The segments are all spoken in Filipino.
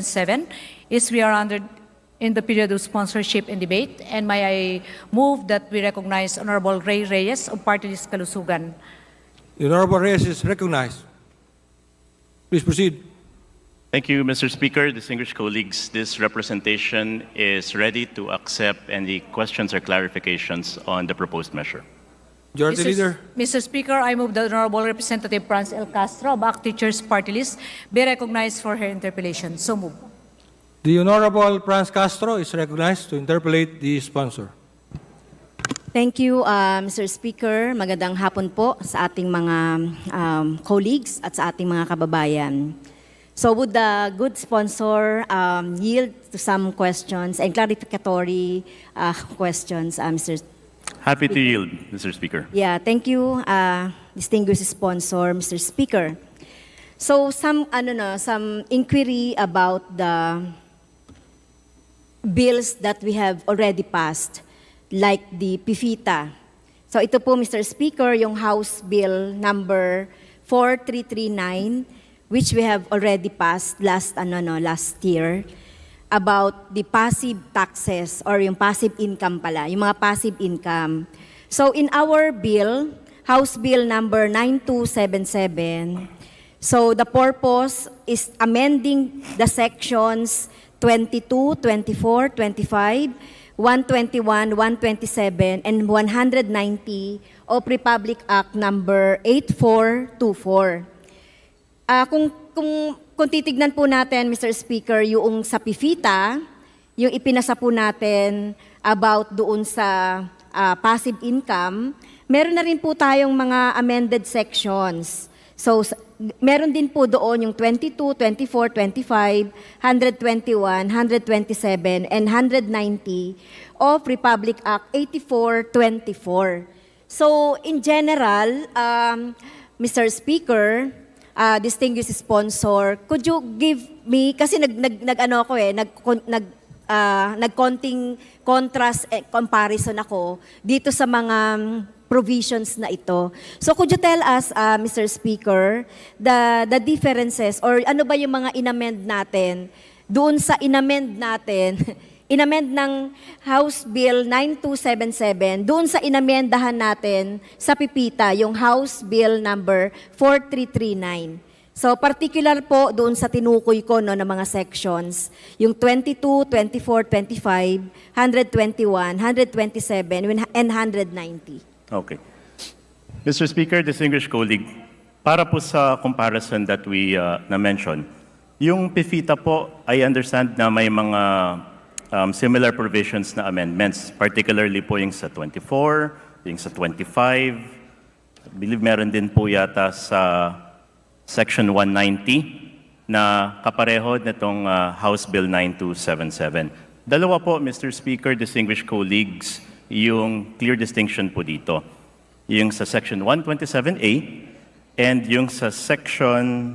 7 is we are in the period of sponsorship and debate, and may I move that we recognize Honorable Ray Reyes of Party List Kalusugan. The Honorable Reyes is recognized. Please proceed. Thank you, Mr. Speaker. Distinguished colleagues, this representation is ready to accept any questions or clarifications on the proposed measure. Majority Leader. Mr. Speaker, I move that Honorable Representative Franz L. Castro of ACT Teachers Party List be recognized for her interpellation. So move. The Honorable Franz Castro is recognized to interpellate the sponsor. Thank you, Mr. Speaker. Magandang hapon po sa ating mga colleagues at sa ating mga kababayan. So would the good sponsor yield to some questions and clarificatory questions, Mr. Happy to yield, Mr. Speaker. Yeah, thank you, distinguished sponsor, Mr. Speaker. So some inquiry about the bills that we have already passed, like the PIFITA. So ito po, Mr. Speaker, yung House Bill number 4339, which we have already passed last year, about the passive taxes or yung passive income pala, yung mga passive income. So in our bill, House Bill number 9277, so the purpose is amending the sections 22, 24, 25, 121, 127, and 190 of Republic Act number 8424. Kung titignan po natin, Mr. Speaker, yung sa PIFITA, yung ipinasa po natin about doon sa passive income, meron na rin po tayong mga amended sections. So, meron din po doon yung 22, 24, 25, 121, 127, and 190 of Republic Act 8424. So, in general, Mr. Speaker, distinguished sponsor, could you give me, kasi nagkonting contrast comparison ako dito sa mga provisions na ito. So could you tell us, Mr. Speaker, the differences or ano ba yung mga inamend natin doon sa inamend natin, inamend ng House Bill 9277, doon sa inamendahan natin sa PIPITA, yung House Bill number 4339. So particular po doon sa tinukoy ko ng mga sections, yung 22, 24, 25, 121, 127, and 190. Okay. Mr. Speaker, distinguished colleague, para po sa comparison that we na-mention, yung PIFITA po, I understand na may mga similar provisions na amendments, particularly po yung sa 24, yung sa 25, I believe meron din po yata sa Section 190 na kapareho nitong House Bill 9277. Dalawa po, Mr. Speaker, distinguished colleagues, yung clear distinction po dito. Yung sa Section 127A and yung sa Section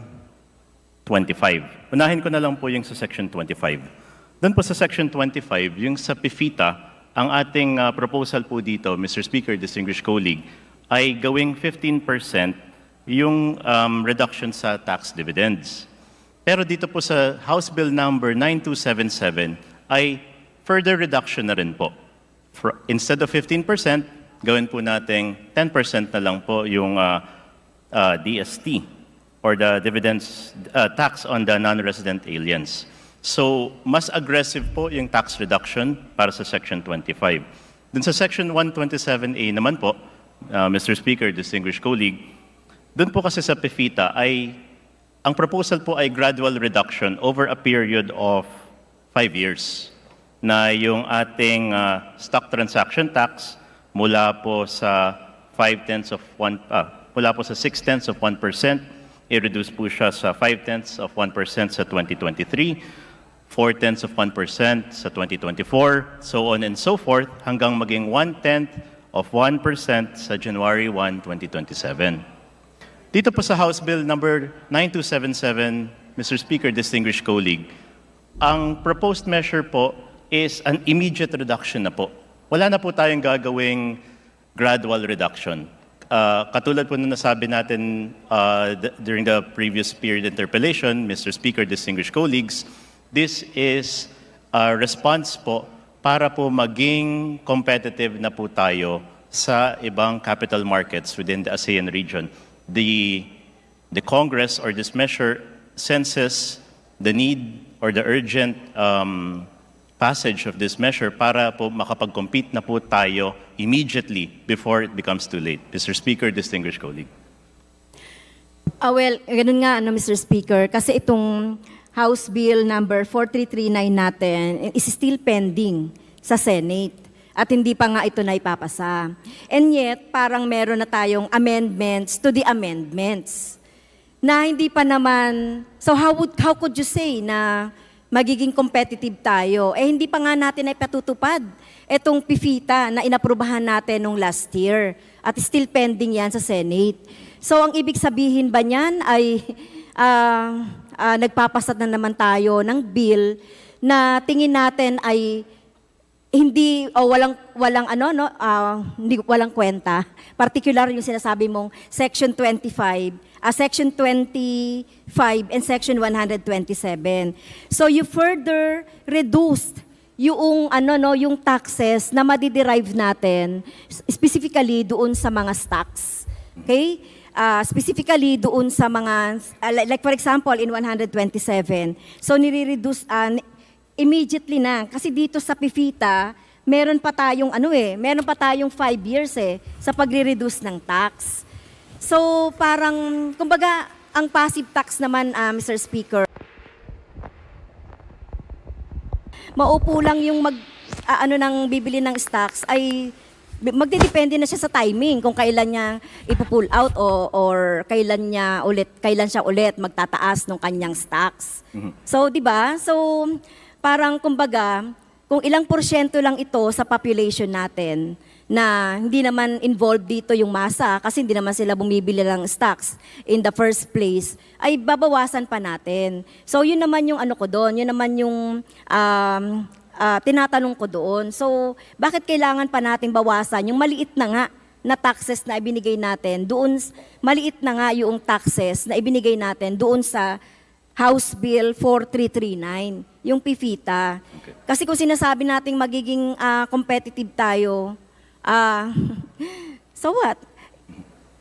25. Unahin ko na lang po yung sa Section 25. Doon po sa Section 25, yung sa PIFITA, ang ating proposal po dito, Mr. Speaker, distinguished colleague, ay gawing 15% yung reduction sa tax dividends. Pero dito po sa House Bill number 9277 ay further reduction na rin po. Instead of 15%, gawin po nating 10% na lang po yung DST or the dividends tax on the non-resident aliens. So, mas aggressive po yung tax reduction para sa Section 25. Dun sa Section 127A naman po, Mr. Speaker, distinguished colleague, dun po kasi sa PIFITA ay, ang proposal po ay gradual reduction over a period of 5 years. Na yung ating stock transaction tax mula po sa 6/10 of 1%, i-reduce po siya sa 5/10 of 1% sa 2023, 4/10 of 1% sa 2024, so on and so forth, hanggang maging 1/10 of 1% sa January 1, 2027. Dito po sa House Bill number 9277, Mr. Speaker, distinguished colleague, ang proposed measure po is an immediate reduction na po. Wala na po tayong gagawing gradual reduction. Katulad po na nasabi natin during the previous period interpellation, Mr. Speaker, distinguished colleagues, This is a response po para po maging competitive na po tayo sa ibang capital markets within the ASEAN region. The Congress or this measure senses the need or the urgent passage of this measure para po makapag-compete na po tayo immediately before it becomes too late. Mr. Speaker, distinguished colleague. Well, ganun nga, Mr. Speaker, kasi itong House Bill number 4339 natin is still pending sa Senate at hindi pa nga ito na ipapasa. And yet, parang meron na tayong amendments to the amendments na hindi pa naman, so how could you say na magiging competitive tayo? Eh hindi pa nga natin ay patutupad itong PIFITA na inaprubahan natin nung last year at still pending yan sa Senate. So ang ibig sabihin ba niyan ay nagpapasat na naman tayo ng bill na tingin natin ay hindi walang kwenta. Particular yung sinasabi mong Section 25, Section 25 and Section 127. So you further reduced yung yung taxes na madiderive natin specifically doon sa mga stocks. Okay? Specifically doon sa mga, like for example, in 127. So, nire-reduce immediately na. Kasi dito sa PIFITA, meron pa tayong, meron pa tayong 5 years sa pagre-reduce ng tax. So, parang, kumbaga, ang passive tax naman, Mr. Speaker, maupo lang yung bibili ng stocks ay magdedepende na siya sa timing kung kailan niya ipo-pull out or kailan siya ulit magtataas ng kanyang stocks. So, 'di ba? So, parang kumbaga, kung ilang porsyento lang ito sa population natin na hindi naman involved dito yung masa kasi hindi naman sila bumibili ng stocks in the first place, ay babawasan pa natin. So, yun naman yung ko doon, yun naman yung tinatanong ko doon. So, bakit kailangan pa nating bawasan yung maliit na nga na taxes na ibinigay natin doon, maliit na nga yung taxes na ibinigay natin doon sa House Bill 4339, yung PIFITA. Okay. Kasi kung sinasabi nating magiging competitive tayo, so what?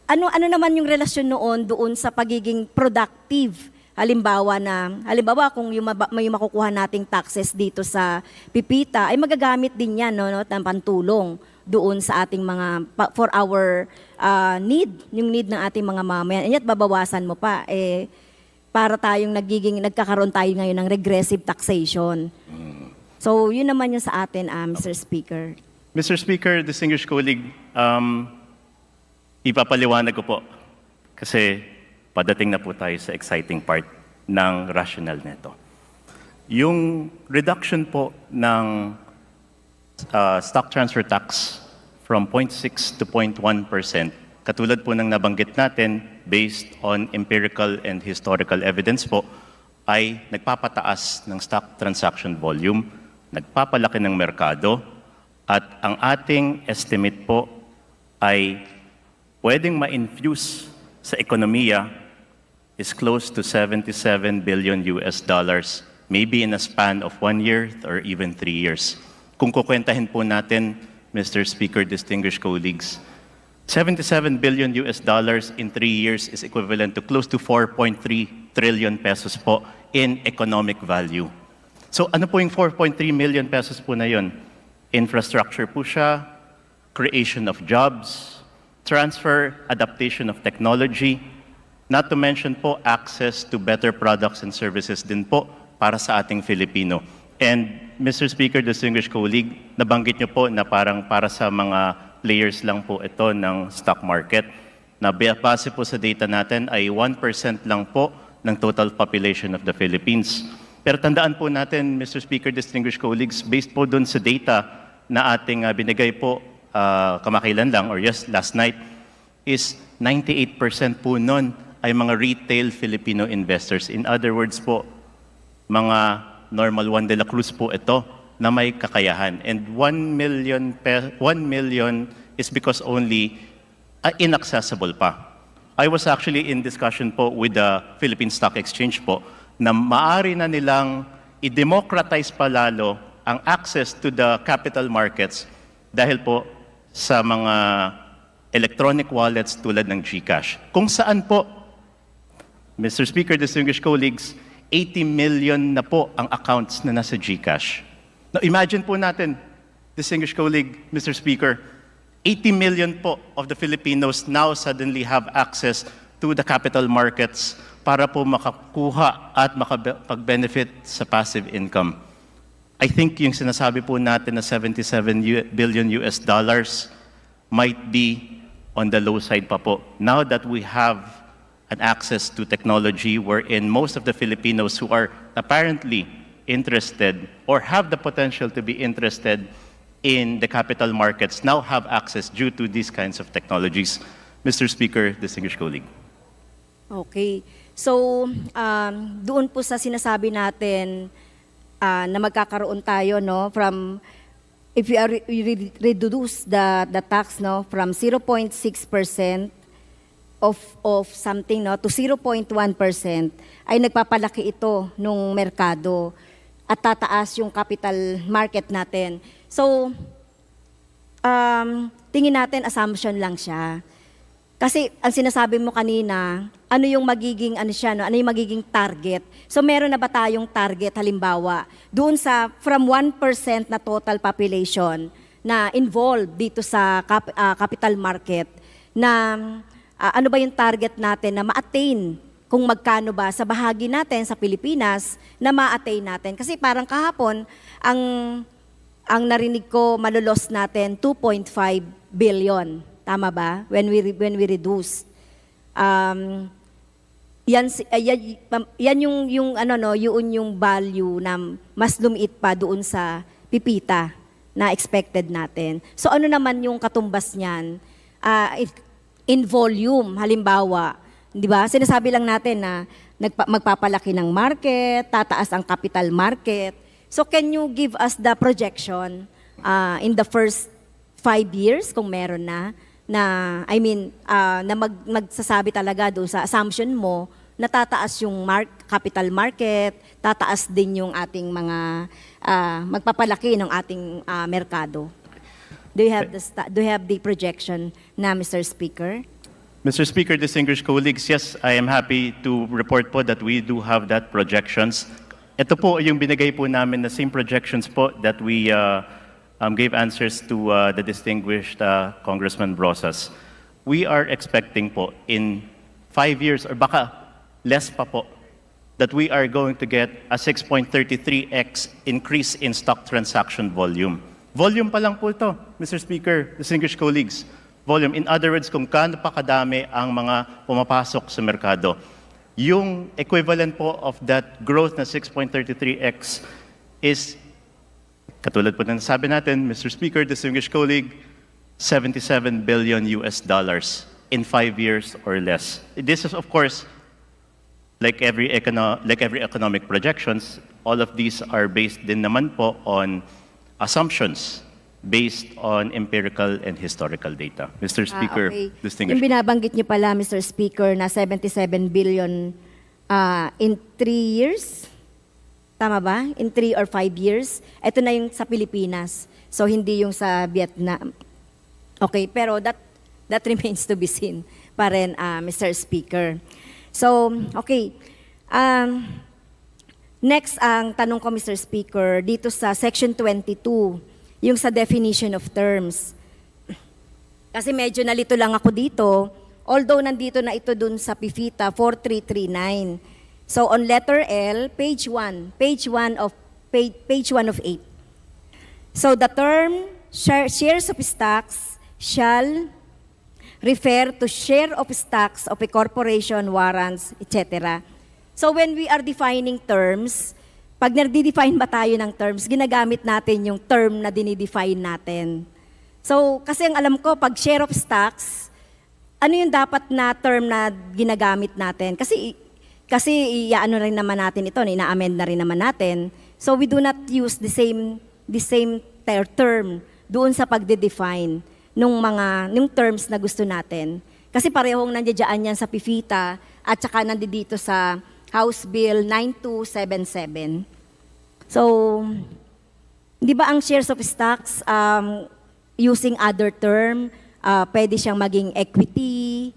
Ano naman yung relasyon noon doon sa pagiging productive? Halimbawa kung may makukuha nating taxes dito sa PIFITA, ay magagamit din yan ng pantulong doon sa ating mga, for our need, yung need ng ating mga mamayan. And yet, babawasan mo pa, para tayong nagkakaroon tayo ngayon ng regressive taxation. So, yun naman yung sa atin, Mr. Speaker. Mr. Speaker, distinguished colleague, ipapaliwanag ko po kasi padating na po tayo sa exciting part ng rationale nito. Yung reduction po ng stock transfer tax from 0.6 to 0.1%, katulad po ng nabanggit natin, based on empirical and historical evidence po, ay nagpapataas ng stock transaction volume, nagpapalaki ng merkado, at ang ating estimate po ay pwedeng ma-infuse sa ekonomiya is close to $77 billion, maybe in a span of 1 year or even 3 years. Kung kukwentahin po natin, Mr. Speaker, distinguished colleagues, $77 billion in 3 years is equivalent to close to 4.3 trillion pesos po in economic value. So ano po yung 4.3 million pesos po na yun? Infrastructure po siya, creation of jobs, transfer, adaptation of technology, not to mention po access to better products and services din po para sa ating Filipino. And Mr. Speaker, distinguished colleague, nabanggit niyo po na parang para sa mga players lang po ito ng stock market. Na base po sa data natin ay 1% lang po ng total population of the Philippines. Pero tandaan po natin, Mr. Speaker, distinguished colleagues, based po dun sa data na ating binigay po kamakailan lang or last night, is 98% po nun ay mga retail Filipino investors. In other words po, mga normal Juan de la Cruz po ito na may kakayahan. And 1 million is because only inaccessible pa. I was actually in discussion po with the Philippine Stock Exchange po na maaari na nilang i-democratize pa lalo ang access to the capital markets dahil po sa mga electronic wallets tulad ng GCash. Kung saan po, Mr. Speaker, distinguished colleagues, 80 million na po ang accounts na nasa GCash. Now imagine po natin, distinguished colleague, Mr. Speaker, 80 million po of the Filipinos now suddenly have access to the capital markets para po makakuha at makapag-benefit sa passive income. I think yung sinasabi po natin na 77 billion US dollars might be on the low side pa po. Now that we have an access to technology wherein most of the Filipinos who are apparently interested or have the potential to be interested in the capital markets now have access due to these kinds of technologies. Mr. Speaker, distinguished colleague. Okay. So, doon po sa sinasabi natin na magkakaroon tayo, no, from, if we reduce the tax, no, from 0.6% of something, no, to 0.1%, ay nagpapalaki ito nung merkado at tataas yung capital market natin. So, tingin natin assumption lang siya. Kasi ang sinasabi mo kanina, ano yung magiging ano yung magiging target. So meron na ba tayong target halimbawa doon sa from 1% na total population na involved dito sa capital market na ano ba yung target natin na ma-attain kung magkano ba sa bahagi natin sa Pilipinas na ma-attain natin. Kasi parang kahapon ang narinig ko malulos natin 2.5 billion. Tama ba? When we reduce. Yan yung value na mas lumiit pa doon sa pipita na expected natin. So ano naman yung katumbas niyan? In volume, halimbawa, di ba? Sinasabi lang natin na magpapalaki ng market, tataas ang capital market. So can you give us the projection in the first 5 years kung meron na magsasabi talaga doon sa assumption mo na tataas yung capital market, tataas din yung ating mga magpapalaki ng ating merkado. Do you have the projection na, Mr. Speaker? Mr. Speaker, distinguished colleagues, yes, I am happy to report po that we do have that projections. Ito po yung binigay po namin na same projections po that we gave answers to the distinguished Congressman Brosas. We are expecting po in 5 years or baka less pa po that we are going to get a 6.33x increase in stock transaction volume. Volume pa lang po ito, Mr. Speaker, distinguished colleagues. Volume. In other words, kung gaano pa kadami ang mga pumapasok sa merkado. Yung equivalent po of that growth na 6.33x is katulad po na nasabi natin, Mr. Speaker, distinguished colleague, 77 billion US dollars in 5 years or less. This is, of course, like every economic projections, all of these are based din naman po on assumptions based on empirical and historical data. Mr. Speaker, Okay. distinguished. Yung binabanggit niyo pala, Mr. Speaker, na 77 billion in 3 years? Tama ba? In 3 or 5 years. Ito na yung sa Pilipinas. So, hindi yung sa Vietnam. Okay, pero that remains to be seen pa rin, Mr. Speaker. So, okay. Next, ang tanong ko, Mr. Speaker, dito sa Section 22, yung sa definition of terms. Kasi medyo nalito lang ako dito, although nandito na ito dun sa PIFITA 4339. So on letter L, page 1 of 8. So the term shares of stocks shall refer to share of stocks of a corporation, warrants, etc. So when we are defining terms, pag nag-define ba tayo ng terms, ginagamit natin yung term na dinidefine natin. So kasi ang alam ko, pag share of stocks, ano yung dapat na term na ginagamit natin? Kasi iaano rin naman natin ito, ina-amend na rin naman natin. So we do not use the same term doon sa pagde-define nung terms na gusto natin. Kasi parehong nandiyan yan sa PIFITA at saka nandito sa House Bill 9277. So, di ba ang shares of stocks, using other term, pwede siyang maging equity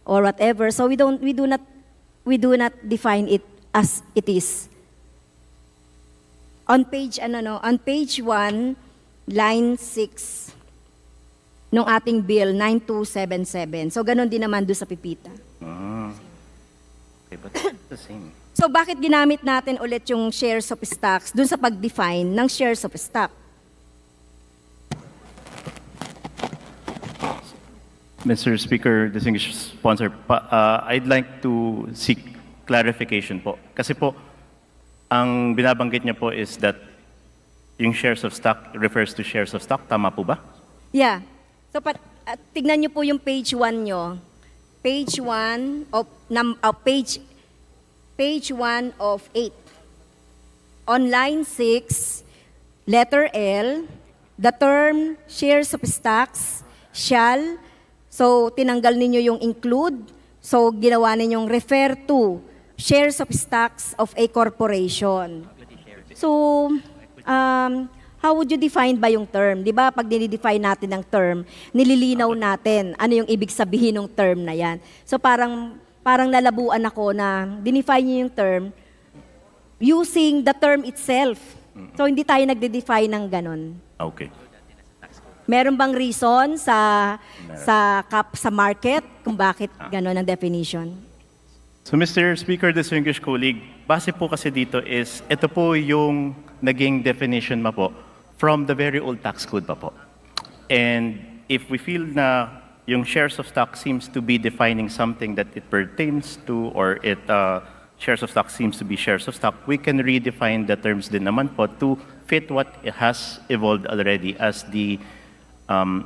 or whatever. So we do not define it as it is. On page 1, line 6 nung ating bill 9277. So ganun din naman doon sa pipita. Okay, but it's the same. So bakit ginamit natin ulit yung shares of stocks doon sa pag-define ng shares of stock? Mr. Speaker, distinguished sponsor, I'd like to seek clarification po. Kasi po, ang binabanggit niya po is that yung shares of stock refers to shares of stock. Tama po ba? Yeah. So tignan niyo po yung page 1 nyo. Page 1 of 8. On line 6, letter L, the term shares of stocks shall, so tinanggal ninyo yung include, so ginawa ninyong refer to shares of stocks of a corporation. So, how would you define ba yung term? Di ba, pag dinidefine natin ang term, nililinaw natin ano yung ibig sabihin ng term na yan. So parang nalabuan ako na dinefine niyo yung term using the term itself. So hindi tayo nagde-define ng ganon. Okay. Meron bang reason sa market kung bakit ganon ang definition? So Mr. Speaker, distinguished colleague, base po kasi dito is, ito po yung naging definition ma po from the very old tax code pa po. And if we feel na yung shares of stock seems to be defining something that it pertains to, or shares of stock seems to be shares of stock, we can redefine the terms din naman po to fit what has evolved already as the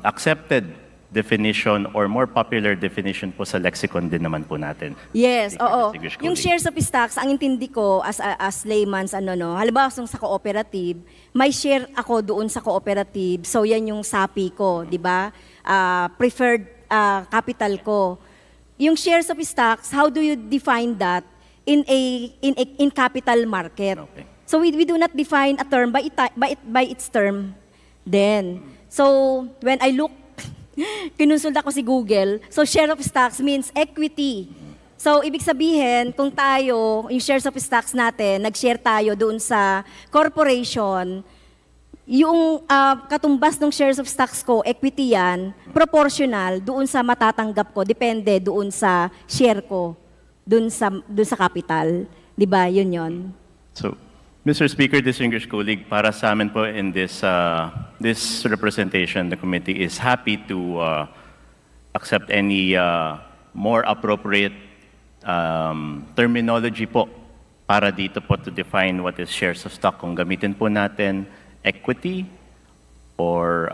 accepted definition or more popular definition po sa lexicon din naman po natin. Yes, oo. Distinguished Yung colleague. shares of stocks, ang intindi ko as layman's halimbawa sa cooperative, may share ako doon sa cooperative. So yan yung SAPI ko, 'di ba? Preferred capital ko. Yung shares of stocks, how do you define that in capital market? Okay. So we do not define a term by its term then. So when I look, kinonsulta ko si Google, so share of stocks means equity. So ibig sabihin, kung tayo, yung shares of stocks natin, nag-share tayo doon sa corporation, yung katumbas ng shares of stocks ko, equity yan, proportional doon sa matatanggap ko, depende doon sa share ko, doon sa capital. Di ba? Yun yun. So, Mr. Speaker, distinguished colleague, para sa amin po in this representation, the committee is happy to accept any more appropriate terminology po para dito po to define what is shares of stock. Kung gamitin po natin equity or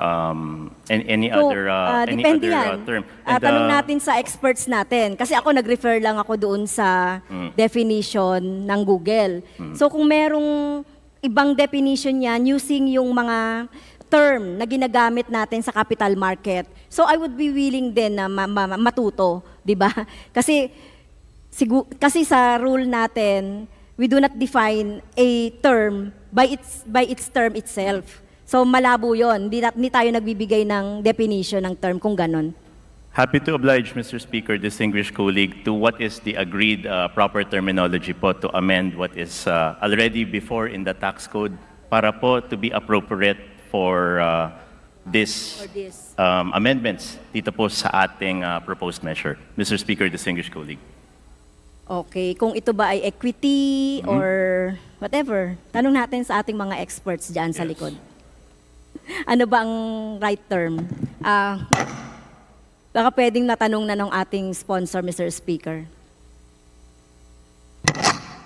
any other depende yan. term. Tanong natin sa experts natin. Kasi ako nag-refer lang ako doon sa definition ng Google. So kung merong ibang definition yan using yung mga term na ginagamit natin sa capital market, so I would be willing din na matuto, di ba? Kasi sa rule natin, we do not define a term by its term itself. So malabo yun. Hindi tayo nagbibigay ng definition ng term kung ganon. Happy to oblige, Mr. Speaker, distinguished colleague, to what is the agreed proper terminology po to amend what is already before in the tax code para po to be appropriate for this amendments dito po sa ating proposed measure. Mr. Speaker, distinguished colleague. Okay, kung ito ba ay equity or whatever, tanong natin sa ating mga experts dyan sa likod. Ano ba ang right term? Baka pwedeng natanong na ng ating sponsor, Mr. Speaker.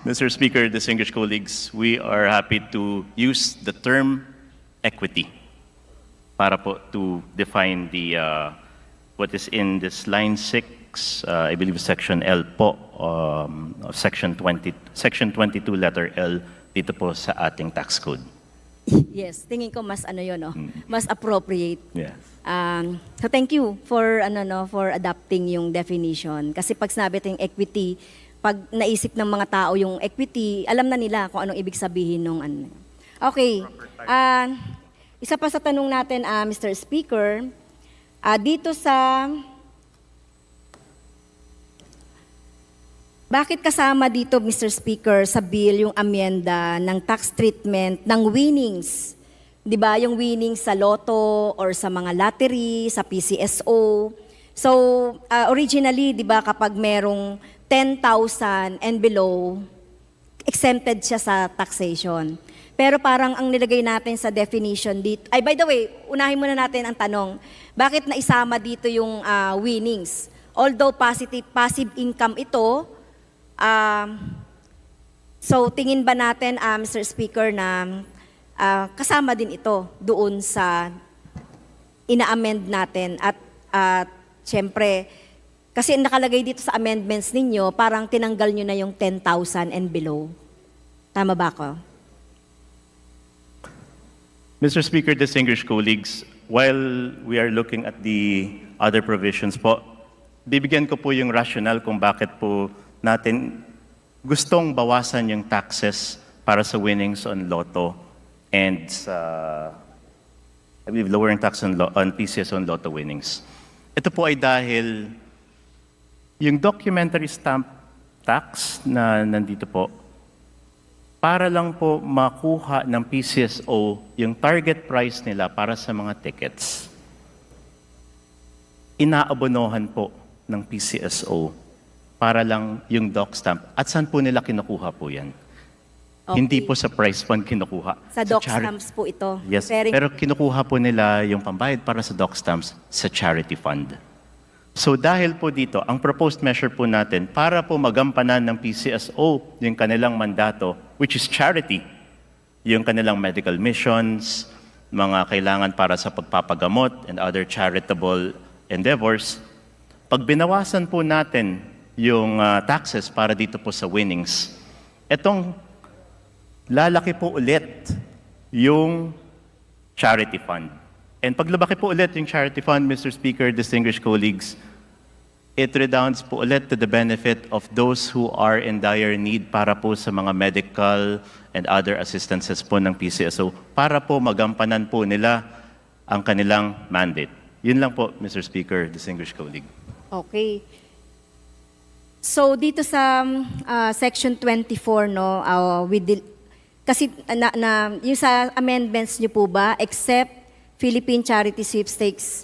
Mr. Speaker, distinguished colleagues, we are happy to use the term equity para po to define the what is in this line 6, I believe section L po, of section 22 letter L dito po sa ating tax code. Yes, tingin ko mas mas appropriate. Yes. So thank you for for adapting yung definition. Kasi pag sinabi tayong equity, pag naisip ng mga tao yung equity, alam na nila kung anong ibig sabihin ng Okay. Isa pa sa tanong natin, Mr. Speaker, dito sa... Bakit kasama dito, Mr. Speaker, sa bill yung amyenda ng tax treatment ng winnings? Di ba, yung winnings sa lotto or sa mga lottery, sa PCSO. So, originally, di ba, kapag merong 10,000 and below, exempted siya sa taxation. Pero parang ang nilagay natin sa definition dito, by the way, unahin muna natin ang tanong, bakit naisama dito yung winnings? Although passive income ito, so tingin ba natin, Mr. Speaker, na kasama din ito doon sa ina-amend natin at syempre, kasi nakalagay dito sa amendments ninyo, parang tinanggal nyo na yung 10,000 and below. Tama ba ako? Mr. Speaker, distinguished colleagues, while we are looking at the other provisions po, bibigyan ko po yung rationale kung bakit po natin gustong bawasan yung taxes para sa winnings on lotto and sa, I believe, lowering tax on PCS on lotto winnings. Ito po ay dahil yung documentary stamp tax na nandito po, para lang po makuha ng PCSO yung target price nila para sa mga tickets, inaabonohan po ng PCSO para lang yung doc stamp. At saan po nila kinukuha po yan? Okay. Hindi po sa price fund kinukuha. Sa doc stamps po ito. Yes, pero kinukuha po nila yung pambayad para sa doc stamps sa charity fund. So dahil po dito, ang proposed measure po natin para po magampanan ng PCSO yung kanilang mandato, which is charity, yung kanilang medical missions, mga kailangan para sa pagpapagamot and other charitable endeavors, pag binawasan po natin yung taxes para dito po sa winnings, etong lalaki po ulit yung charity fund. And pag lumaki po ulit yung charity fund, Mr. Speaker, distinguished colleagues, it redounds po ulit to the benefit of those who are in dire need para po sa mga medical and other assistances po ng PCSO para po magampanan po nila ang kanilang mandate. Yun lang po, Mr. Speaker, distinguished colleague. Okay. So dito sa section 24, no, kasi yung sa amendments niyo po ba, except Philippine Charity Sweepstakes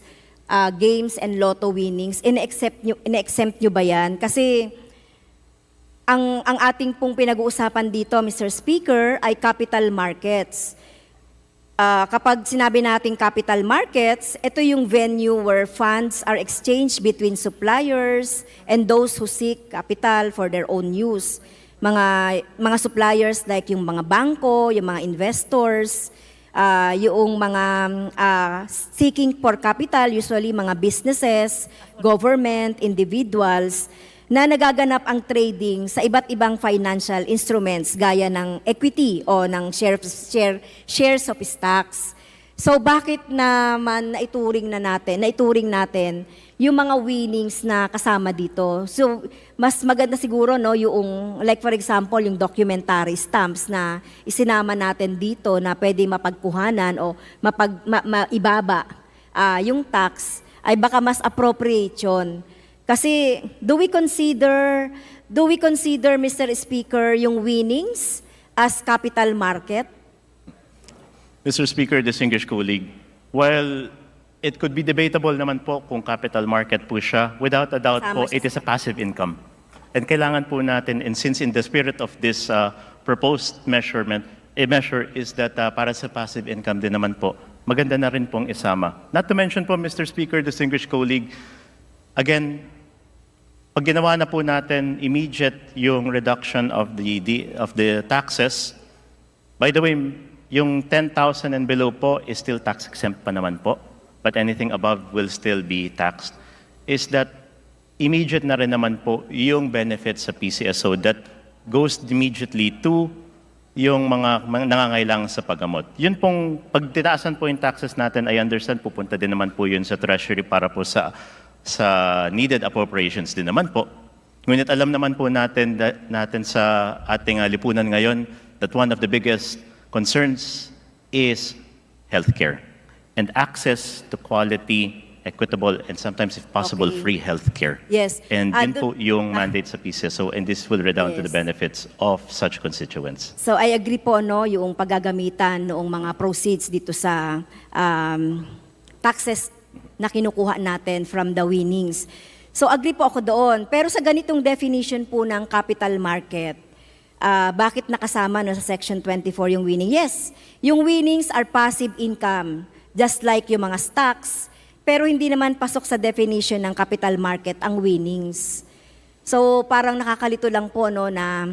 games and lotto winnings, ine-exempt nyo ba yan? Kasi ang ating pong pinag-uusapan dito, Mr. Speaker, ay capital markets. Kapag sinabi nating capital markets, ito yung venue where funds are exchanged between suppliers and those who seek capital for their own use. Mga suppliers like yung mga bangko, yung mga investors, yung mga seeking for capital, usually mga businesses, government, individuals, na nagaganap ang trading sa iba't ibang financial instruments gaya ng equity o ng shares of stocks. So bakit naman naituring natin yung mga winnings na kasama dito? So mas maganda siguro, no, yung like for example yung documentary stamps na isinama natin dito na pwede mapagkuhanan o maibaba yung tax, ay baka mas appropriate yun. Kasi do we consider, Mr. Speaker, yung winnings as capital market? Mr. Speaker, distinguished colleague, while it could be debatable naman po kung capital market po siya, without a doubt po, it is a passive income. And kailangan po natin, and since in the spirit of this proposed measure is that para sa passive income din naman po, maganda na rin pong isama. Not to mention po, Mr. Speaker, distinguished colleague, again, pag ginawa na po natin immediate yung reduction of the taxes, by the way, yung 10,000 and below po is still tax exempt pa naman po, but anything above will still be taxed, is that immediate na rin naman po yung benefits sa PCSO that goes immediately to yung mga nangangailangan sa paggamot. Yun pong, pag titaasan po yung taxes natin, I understand, pupunta din naman po yun sa Treasury para po sa needed appropriations din naman po. Ngunit alam naman po natin sa ating lipunan ngayon that one of the biggest concerns is healthcare and access to quality, equitable, and sometimes, if possible, Okay. free healthcare. Yes. And yun po Dun- yung mandate sa PCSO, and this will redound to the Yes. benefits of such constituents. So I agree po no yung paggagamitan noong mga proceeds dito sa taxes na kinukuha natin from the winnings. So agree po ako doon. Pero sa ganitong definition po ng capital market, bakit nakasama no sa section 24 yung winning? Yes, yung winnings are passive income, just like yung mga stocks, pero hindi naman pasok sa definition ng capital market ang winnings. So parang nakakalito lang po no na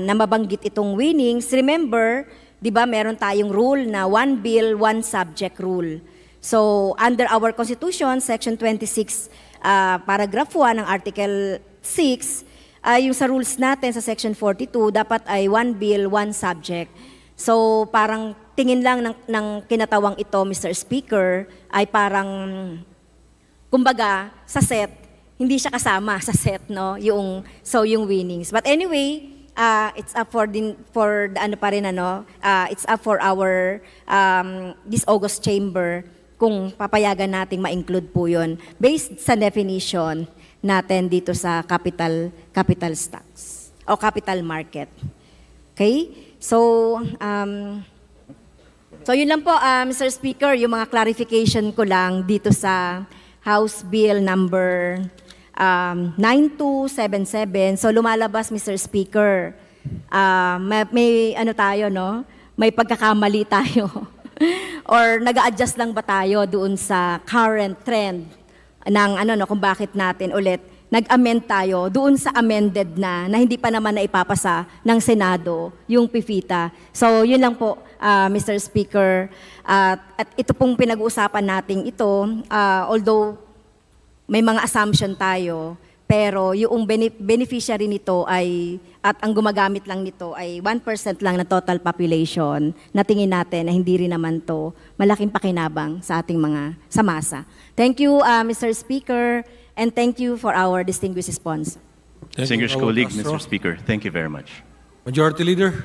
mabanggit itong winnings. Remember, 'di ba, meron tayong rule na one bill, one subject rule. So under our constitution, section 26 paragraph 1 ng article 6, yung sa rules natin sa section 42 dapat ay one bill, one subject. So parang tingin lang ng kinatawang ito, Mr. Speaker, ay parang, kumbaga, sa set, hindi siya kasama sa set, no? Yung winnings. But anyway, it's up for the ano pa rin, ano, it's up for our, this August chamber, kung papayagan nating ma-include po yun, based sa definition natin dito sa capital stocks, o capital market. Okay? So yun lang po, Mr. Speaker, yung mga clarification ko lang dito sa House Bill number 9277. So lumalabas, Mr. Speaker, may ano tayo, no? May pagkakamali tayo. Or nag-a-adjust lang ba tayo doon sa current trend ng ano, no, kung bakit natin ulit nag-amend tayo doon sa amended na hindi pa naman naipapasa ng Senado yung PIFITA. So yun lang po, Mr. Speaker. At ito pong pinag-uusapan natin ito, although may mga assumption tayo, pero yung beneficiary nito ay, at ang gumagamit lang nito ay 1% lang na total population, na tingin natin na hindi rin naman to malaking pakinabang sa ating mga sa masa. Thank you, Mr. Speaker. And thank you for our distinguished sponsor. Thank you, Distinguished colleague, Castro. Mr. Speaker, thank you very much. Majority Leader.